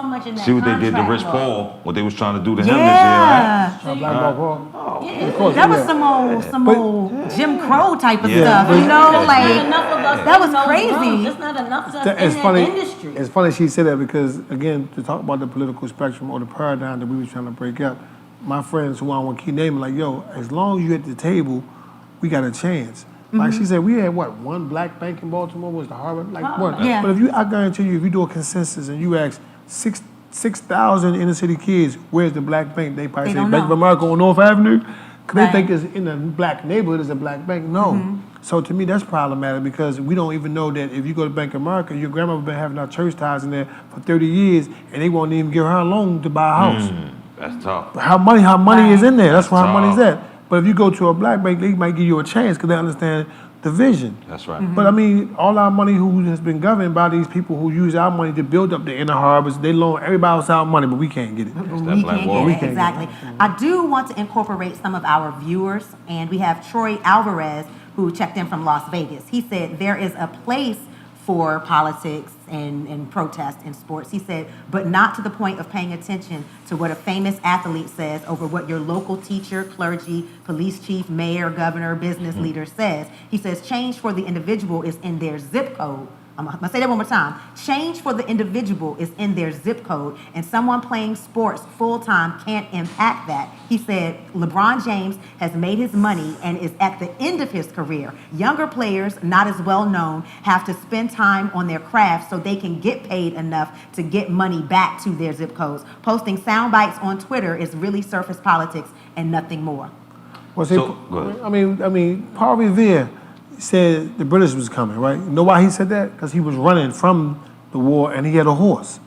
much in that. See what they did to contract Rich law. Paul, what they was trying to do to him this year, right? Yeah. Black Ball Paul. Yeah. Of course, That was yeah. some old Jim Crow type of Yeah. stuff, There's not like enough of us that was in those crazy. rooms. There's not enough of us It's in funny. that industry. It's funny she said that because again, to talk about the political spectrum or the paradigm that we were trying to break up, my friends who I want to keep naming, like, yo, as long as you at the table, we got a chance. Like she said, we had one black bank in Baltimore was the Harvard, like one. Yeah. But I guarantee you, if you do a consensus and you ask 6,000 inner city kids, where's the black bank? They probably They say don't Bank know. of America on North Avenue, because Right. they think it's in a black neighborhood, it's a black bank. No. So to me, that's problematic because we don't even know that if you go to Bank of America, your grandmother been having our church ties in there for 30 years, and they won't even give her a loan to buy a house. That's tough. How money is in there. That's where her That's money's at. But if you go to a black bank, they might give you a chance because they understand the vision. That's right. But I mean, all our money who has been governed by these people who use our money to build up the inner harbors, they loan everybody else our money, but we can't get it. It's that We black can't wall. get it, exactly. I do want to incorporate some of our viewers, and we have Troy Alvarez, who checked in from Las Vegas. He said there is a place for politics and protest in sports. He said, but not to the point of paying attention to what a famous athlete says over what your local teacher, clergy, police chief, mayor, governor, business leader says. He says change for the individual is in their zip code. I'm gonna say that one more time. Change for the individual is in their zip code, and someone playing sports full-time can't impact that. He said LeBron James has made his money and is at the end of his career. Younger players, not as well known, have to spend time on their craft so they can get paid enough to get money back to their zip codes. Posting sound bites on Twitter is really surface politics and nothing more. Well, see, So, go ahead. I mean, Paul Revere said the British was coming, right? You know why he said that? Because he was running from the war and he had a horse.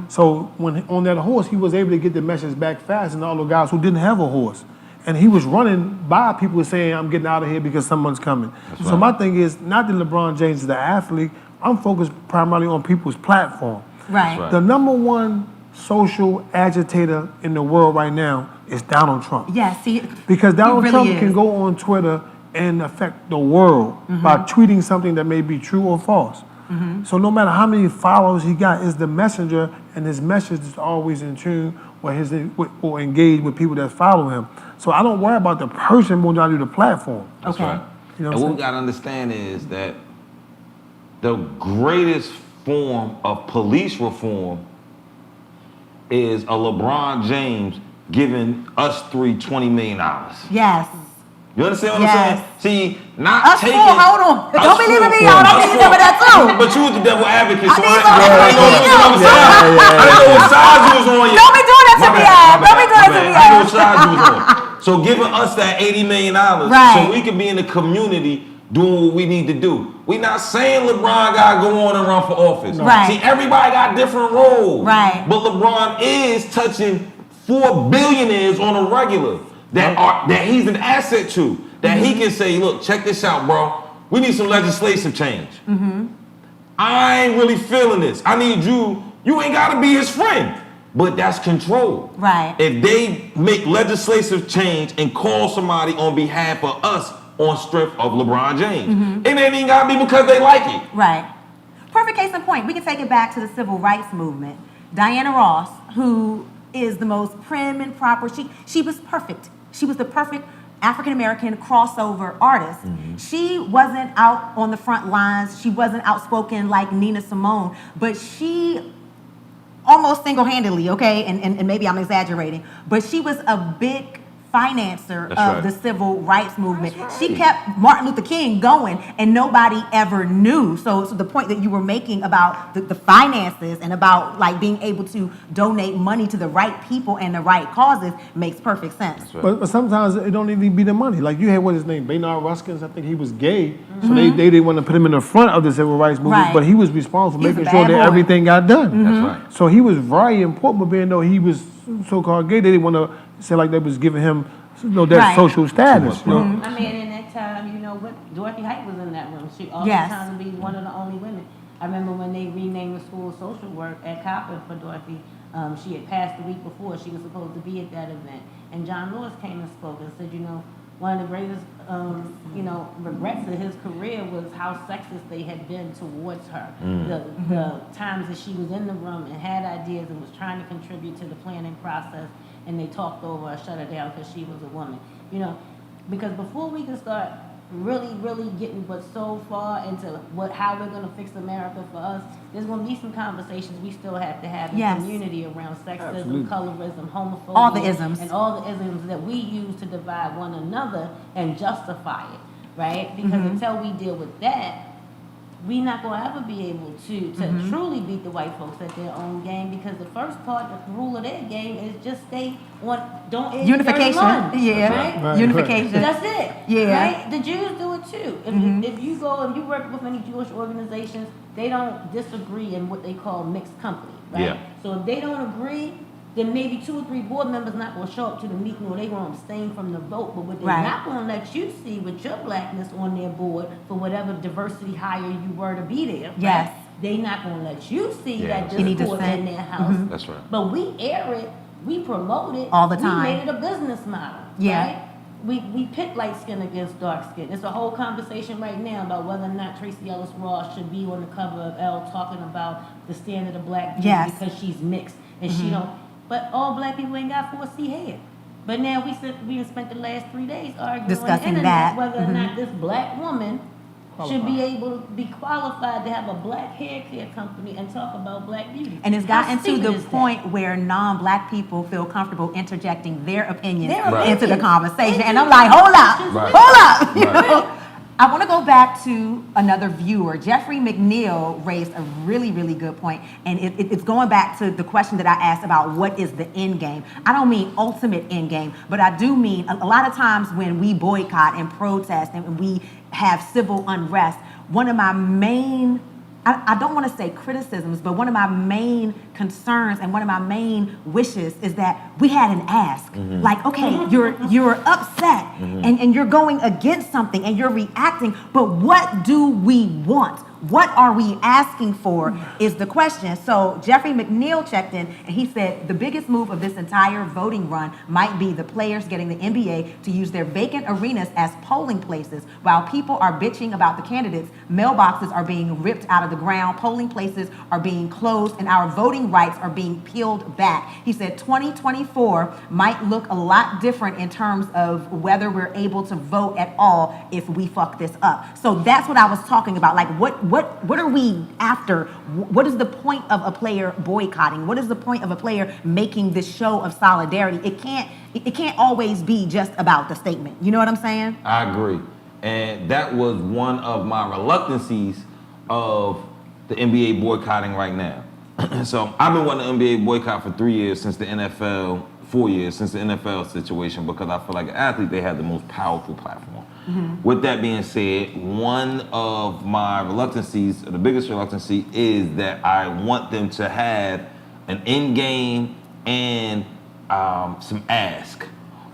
So when on that horse, he was able to get the message back fast and all the guys who didn't have a horse. And he was running by people saying, I'm getting out of here because someone's coming. So right. my thing is, not that LeBron James is the athlete, I'm focused primarily on people's platform. Right. right. The number one social agitator in the world right now is Donald Trump. Yes, see, Because Donald really Trump is. can go on Twitter and affect the world by tweeting something that may be true or false. So no matter how many followers he got, is the messenger, and his message is always in tune or engaged with people that follow him. So I don't worry about the person more than I do the platform. That's Okay. right. You know And what what I'm we gotta understand is that the greatest form of police reform is a LeBron James giving us $20 million. yes. You understand what Yes. I'm saying? See, not Us taking. four, hold on. us Don't be leaving me four, out. I us need to four. deal with that too. But you was the devil advocate, so need I some- didn't know you was on the side. I didn't know what side you was on yet. Don't be doing that to My me, bad, Ab. my Don't be bad, doing that my to me, bad. I didn't know Ab. what side you was on. So giving us that $80 million Right. so we can be in the community doing what we need to do. We not saying LeBron gotta go on and run for office. Right. See, everybody got different roles. Right. But LeBron is touching 4 billionaires on a regular that he's an asset to. That he can say, look, check this out, bro. We need some legislative change. I ain't really feeling this. I need you. You ain't gotta be his friend. But that's control. Right. If they make legislative change and call somebody on behalf of us on strength of LeBron James, it ain't even gotta be because they like it. Right. Perfect case in point. We can take it back to the civil rights movement. Diana Ross, who is the most prim and proper, she was perfect. She was the perfect African-American crossover artist. She wasn't out on the front lines. She wasn't outspoken like Nina Simone, but she almost single-handedly, okay, and maybe I'm exaggerating, but she was a big financer That's of right. the civil rights movement. That's She right. kept Martin Luther King going, and nobody ever knew. So the point that you were making about the finances and about like being able to donate money to the right people and the right causes makes perfect sense. That's right. But sometimes it don't even be the money. Like you had what his name, Baynard Ruskins. I think he was gay, so they didn't want to put him in the front of the civil rights movement. Right. But he was responsible for He was making a sure bad that boy. everything got done. That's right. So he was very important. But being though he was so-called gay, they didn't want to say like they was giving him that Right. social status. Too much You know? I mean, in that time, you know, what Dorothy Height was in that room. She Yes. oftentimes would be one of the only women. I remember when they renamed the school of social work at Coppin for Dorothy. She had passed the week before. She was supposed to be at that event. And John Lewis came and spoke and said, you know, one of the greatest, regrets of his career was how sexist they had been towards her. The times that she was in the room and had ideas and was trying to contribute to the planning process, and they talked over her, shut her down because she was a woman. You know, because before we can start really getting but so far into how we're gonna fix America for us, there's gonna be some conversations we still have to have in Yes. community around sexism, colorism, homophobia, All the isms. and all the isms that we use to divide one another and justify it, right? Because until we deal with that, we not gonna ever be able to truly beat the white folks at their own game, because the first part, the rule of their game is just stay on, don't edge Unification. Yeah. right? Right. Unification. That's it. Yeah. Right? The Jews do it too. If you go and you work with any Jewish organizations, they don't disagree in what they call mixed company, right? Yeah. So if they don't agree, then maybe 2 or 3 board members not going to show up to the meeting, or they going to abstain from the vote. But what they're Right. not going to let you see with your blackness on their board for whatever diversity hire you were to be there. right? Yes. They not going to let you see Yeah, that that's Any discord dissent. in their house. That's right. But we air it, we promote it. All the time. We made it a business model. Yeah. Right? We pit light skin against dark skin. It's a whole conversation right now about whether or not Tracy Ellis Ross should be on the cover of Elle talking about the standard of black beauty Yes. because she's mixed and she don't. But all black people ain't got 4C hair. But now we spent the last 3 days arguing Discussing on the internet that. whether or not this black woman should be able to be qualified to have a black hair care company and talk about black beauty. And it's How gotten to stupid the is that? point where non-black people feel comfortable interjecting their opinions Their into the opinions. conversation. And Into I'm like, hold up, Right. hold up. You Right. know? I want to go back to another viewer. Jeffrey McNeil raised a really good point, and it's going back to the question that I asked about what is the end game. I don't mean ultimate end game, but I do mean a lot of times when we boycott and protest and we have civil unrest, one of my main I don't want to say criticisms, but one of my main concerns and one of my main wishes is that we had an ask. Like, okay, you're upset and you're going against something and you're reacting, but what do we want? What are we asking for is the question. So Jeffrey McNeil checked in and he said the biggest move of this entire voting run might be the players getting the NBA to use their vacant arenas as polling places. While people are bitching about the candidates, mailboxes are being ripped out of the ground, polling places are being closed, and our voting rights are being peeled back. He said 2024 might look a lot different in terms of whether we're able to vote at all if we fuck this up. So that's what I was talking about. Like, what are we after? What is the point of a player boycotting? What is the point of a player making this show of solidarity? It can't always be just about the statement. You know what I'm saying? I agree. And that was one of my reluctancies of the NBA boycotting right now. So I've been wanting the NBA boycott for 3 years since the NFL, 4 years since the NFL situation, because I feel like an athlete, they have the most powerful platform. With that being said, one of my reluctancies, the biggest reluctancy, is that I want them to have an end game and some ask.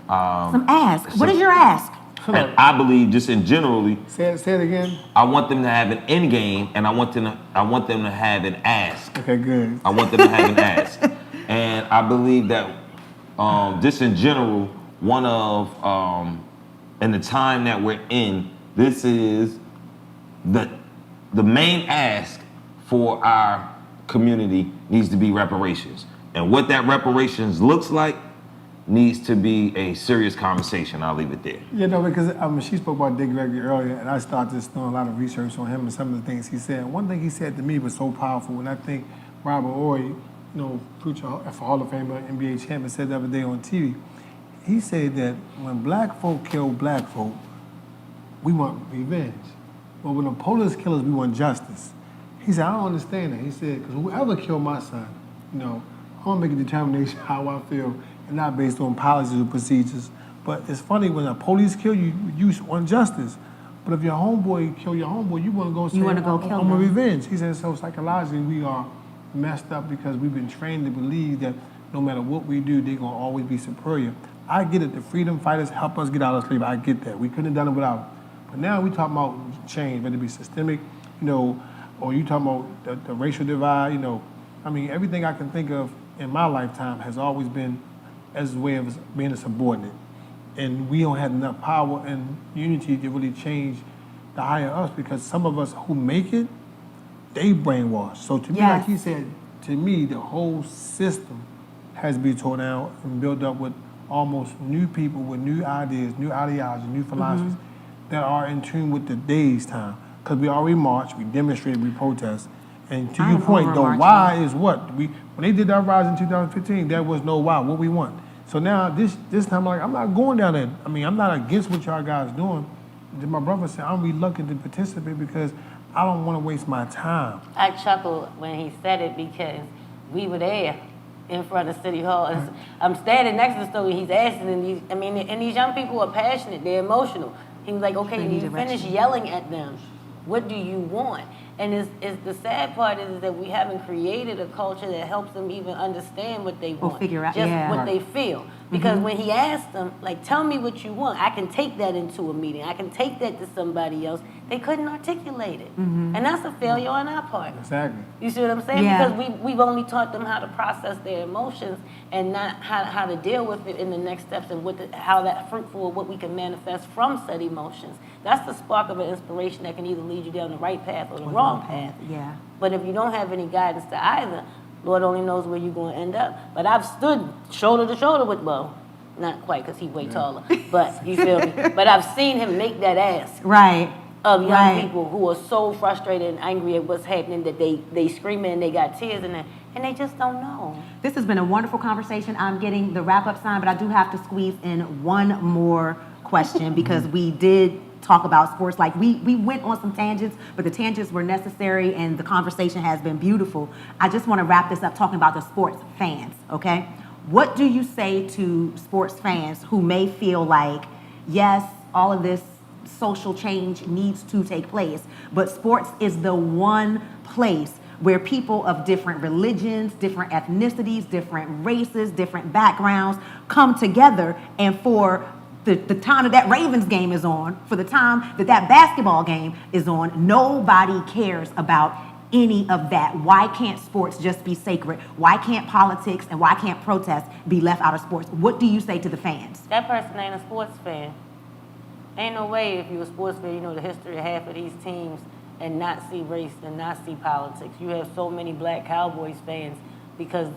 Some ask. What is your ask? And I believe, just in generally, Say it again. I want them to have an end game, and I want them to have an ask. Okay, good. I want them to have an ask, and I believe that just in general, one of in the time that we're in, this is the main ask for our community needs to be reparations, and what that reparations looks like needs to be a serious conversation. I'll leave it there. Yeah, no, because she spoke about Dick Gregory earlier, and I started just doing a lot of research on him and some of the things he said. And one thing he said to me was so powerful, and I think Robert Ory, future Hall of Famer, NBA champion, said the other day on TV. He said that when black folk kill black folk, we want revenge. But when the police kill us, we want justice. He said, I don't understand that. He said, because whoever killed my son, I want to make a determination how I feel, and not based on policies or procedures. But it's funny, when the police kill you, you want justice. But if your homeboy kill your homeboy, you want to go say, I'm a revenge. He said, so psychologically we are messed up because we've been trained to believe that no matter what we do, they're going to always be superior. I get it. The freedom fighters help us get out of slavery. I get that. We couldn't have done it without them. But now we talking about change, whether it be systemic, or you talking about the racial divide, everything I can think of in my lifetime has always been as a way of being a subordinate. And we don't have enough power and unity to really change the higher us, because some of us who make it, they brainwashed. So to me, like he said, to me, the whole system has to be torn down and built up with almost new people with new ideas, new ideology, new philosophies that are in tune with today's time. Because we already march, we demonstrate, we protest. And to your point, the why is what? When they did that rise in 2015, there was no why, what we want. So now this time, I'm not going down there. I'm not against what y'all guys doing. My brother said, I'm reluctant to participate because I don't want to waste my time. I chuckled when he said it because we were there in front of City Hall. And I'm standing next to the store and he's asking, and these young people are passionate, they're emotional. He was like, okay, you finish yelling at them. What do you want? And it's the sad part is that we haven't created a culture that helps them even understand what they want. Figure out, what they feel. Because when he asked them, tell me what you want, I can take that into a meeting. I can take that to somebody else. They couldn't articulate it. And that's a failure on our part. Exactly. You see what I'm saying? Yeah. Because we've only taught them how to process their emotions and not how to deal with it in the next steps and how that fruitful, what we can manifest from said emotions. That's the spark of an inspiration that can either lead you down the right path or the wrong path. Yeah. But if you don't have any guidance to either, Lord only knows where you're going to end up. But I've stood shoulder to shoulder with, not quite because he's way taller, but you feel me? But I've seen him make that ask. Right. Of young people who are so frustrated and angry at what's happening that they screaming and they got tears in there and they just don't know. This has been a wonderful conversation. I'm getting the wrap-up sign, but I do have to squeeze in one more question because we did talk about sports. Like we went on some tangents, but the tangents were necessary and the conversation has been beautiful. I just want to wrap this up talking about the sports fans, okay? What do you say to sports fans who may feel like, yes, all of this social change needs to take place. But sports is the one place where people of different religions, different ethnicities, different races, different backgrounds come together, and for the time that Ravens game is on, for the time that basketball game is on, nobody cares about any of that. Why can't sports just be sacred? Why can't politics and why can't protests be left out of sports? What do you say to the fans? That person ain't a sports fan. Ain't no way if you're a sports fan, you know the history of half of these teams and not see race and not see politics. You have so many black Cowboys fans because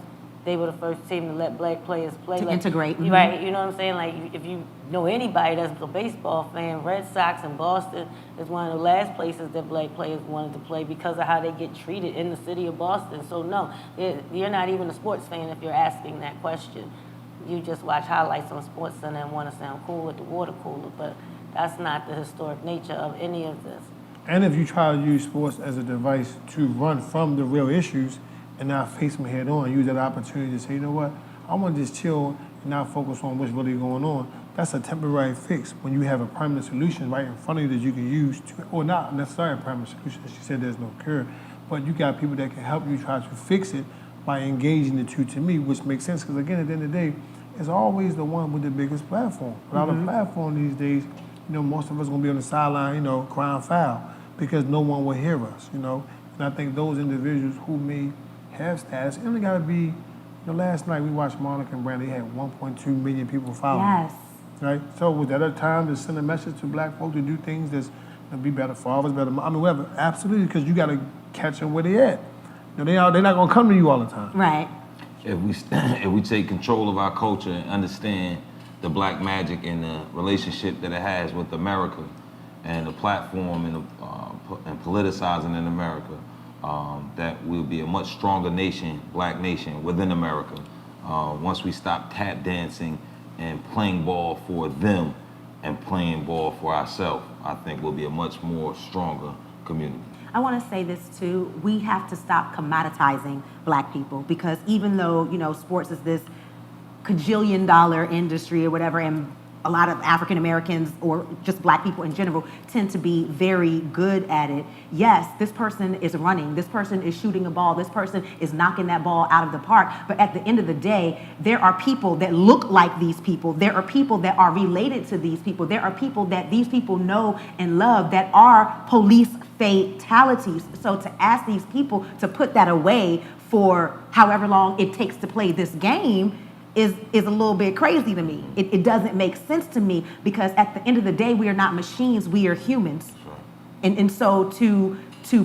they were the first team to let black players play. To integrate. Mm-hmm. Right, you know what I'm saying? Like, if you know anybody that's a baseball fan, Red Sox in Boston is one of the last places that black players wanted to play because of how they get treated in the city of Boston. So no, you're not even a sports fan if you're asking that question. You just watch highlights on SportsCenter and want to sound cool at the water cooler, but that's not the historic nature of any of this. And if you try to use sports as a device to run from the real issues and not face them head on, use that opportunity to say, you know what, I want to just chill and not focus on what's really going on. That's a temporary fix when you have a permanent solution right in front of you that you can use to, or not necessarily a permanent solution. As she said, there's no cure, but you got people that can help you try to fix it by engaging the two to me, which makes sense because again, at the end of the day, it's always the one with the biggest platform. Without a platform these days, you know, most of us going to be on the sideline, you know, crying foul because no one will hear us, you know. And I think those individuals who may have status, it only got to be, you know, last night we watched Monica and Brandy, had 1.2 million people following. Yes. Right? So was that a time to send a message to black folk to do things that's going to be better fathers, better, I mean, whatever. Absolutely, because you got to catch them where they at. You know, they're not going to come to you all the time. Right. If we take control of our culture and understand the black magic and the relationship that it has with America and the platform and politicizing in America, that we'll be a much stronger nation, black nation within America. Once we stop tap dancing and playing ball for them and playing ball for ourselves, I think we'll be a much more stronger community. I want to say this too. We have to stop commoditizing black people because even though, you know, sports is this $1 billion industry or whatever, and a lot of African Americans or just black people in general tend to be very good at it. Yes, this person is running, this person is shooting a ball, this person is knocking that ball out of the park. But at the end of the day, there are people that look like these people. There are people that are related to these people. There are people that these people know and love that are police fatalities. So to ask these people to put that away for however long it takes to play this game is a little bit crazy to me. It doesn't make sense to me because at the end of the day, we are not machines, we are humans. And so to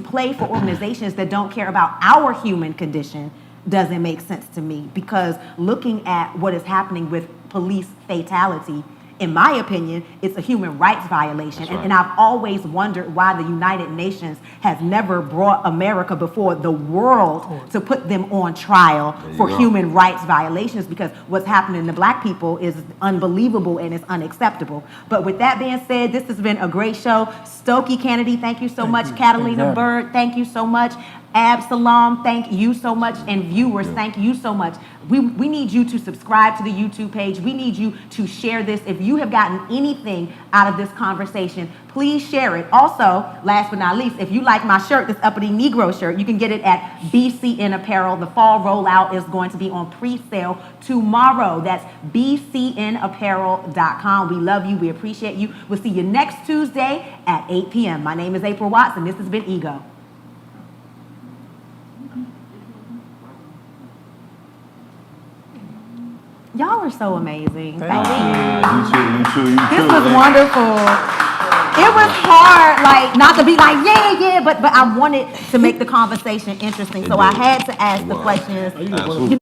play for organizations that don't care about our human condition doesn't make sense to me because looking at what is happening with police fatality, in my opinion, it's a human rights violation. Right. And I've always wondered why the United Nations has never brought America before the world to put them on trial for human rights violations because what's happening to black people is unbelievable and it's unacceptable. But with that being said, this has been a great show. Stokey Cannady, thank you so much. Catalina Byrd, thank you so much. Abdul-Salaam, thank you so much. And viewers, thank you so much. We need you to subscribe to the YouTube page. We need you to share this. If you have gotten anything out of this conversation, please share it. Also, last but not least, if you like my shirt, this Uppity Negro shirt, you can get it at BCN Apparel. The fall rollout is going to be on pre-sale tomorrow. That's bcnapparel.com. We love you. We appreciate you. We'll see you next Tuesday at 8 p.m. My name is April Watts, and this has been Ego. Y'all are so amazing. Thank you. You too. This was wonderful. It was hard, like, not to be like, yeah, but I wanted to make the conversation interesting, so I had to ask the questions. Absolutely.